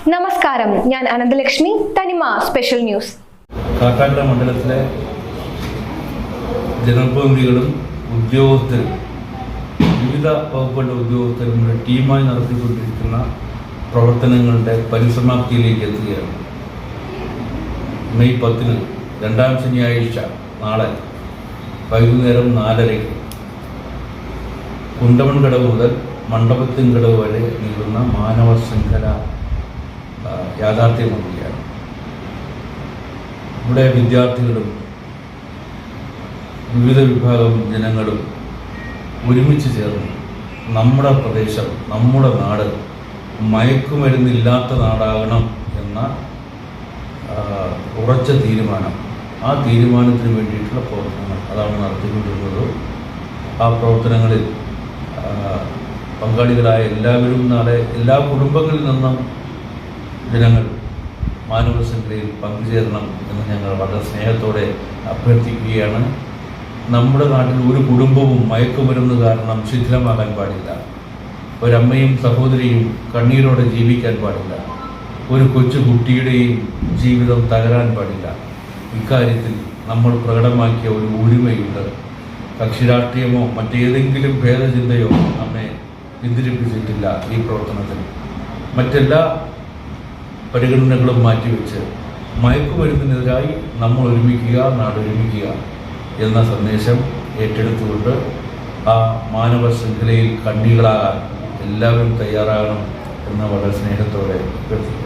നമസ്കാരം, ഞാൻ അനന്തലക്ഷ്മി. തനിമ സ്പെഷ്യൽ ന്യൂസ്. കാട്ടാക്കട മണ്ഡലത്തിലെ ജനപ്രതിനിധികളും ഉദ്യോഗസ്ഥരും വിവിധ വകുപ്പുകളുടെ ഉദ്യോഗസ്ഥരും ടീമായി നടത്തിക്കൊണ്ടിരിക്കുന്ന പ്രവർത്തനങ്ങളുടെ പരിസമാപ്തിയിലേക്ക് എത്തുകയാണ്. മെയ് 10 രണ്ടാം ശനിയാഴ്ച നാളെ വൈകുന്നേരം 4:30 കുണ്ടമൺകടവ് മുതൽ മണ്ഡപത്തിൻകടവ് വരെ നീളുന്ന മാനവ ശൃംഖല യാഥാർത്ഥ്യമാവുകയാണ്. ഇവിടെ വിദ്യാർത്ഥികളും വിവിധ വിഭാഗം ജനങ്ങളും ഒരുമിച്ച് ചേർന്ന് നമ്മുടെ പ്രദേശം, നമ്മുടെ നാട് മയക്കുമരുന്നില്ലാത്ത നാടാകണം എന്ന ഉറച്ച തീരുമാനം, ആ തീരുമാനത്തിന് വേണ്ടിയിട്ടുള്ള പ്രവർത്തനങ്ങൾ അതാണ് നടത്തിക്കൊണ്ടിരുന്നത്. ആ പ്രവർത്തനങ്ങളിൽ പങ്കാളികളായ എല്ലാവരും നാളെ എല്ലാ കുടുംബങ്ങളിൽ നിന്നും ജനങ്ങൾ മാനവ ശൃംഖലയിൽ പങ്കുചേരണം എന്ന് ഞങ്ങൾ വളരെ സ്നേഹത്തോടെ അഭ്യർത്ഥിക്കുകയാണ്. നമ്മുടെ നാട്ടിൽ ഒരു കുടുംബവും മയക്കുമരുന്ന് കാരണം ശിഥിലമാകാൻ പാടില്ല. ഒരമ്മയും സഹോദരിയും കണ്ണീരോടെ ജീവിക്കാൻ പാടില്ല. ഒരു കൊച്ചു കുട്ടിയുടെയും ജീവിതം തകരാൻ പാടില്ല. ഇക്കാര്യത്തിൽ നമ്മൾ പ്രകടമാക്കിയ ഒരു ഉരിമയുണ്ട്. കക്ഷിരാഷ്ട്രീയമോ മറ്റേതെങ്കിലും ഭേദചിന്തയോ നമ്മെ പിന്തിരിപ്പിച്ചിട്ടില്ല. ഈ പ്രവർത്തനത്തിൽ മറ്റെല്ലാ പരിഗണനകളും മാറ്റിവെച്ച് മയക്കുമരുന്നിനെതിരായി നമ്മൾ ഒരുമിക്കുക, നാട് ഒരുമിക്കുക എന്ന സന്ദേശം ഏറ്റെടുത്തുകൊണ്ട് ആ മാനവ ശൃംഖലയിൽ കണ്ണികളാകാൻ എല്ലാവരും തയ്യാറാകണം എന്ന് വളരെ സ്നേഹത്തോടെ അഭ്യർത്ഥിക്കുന്നു.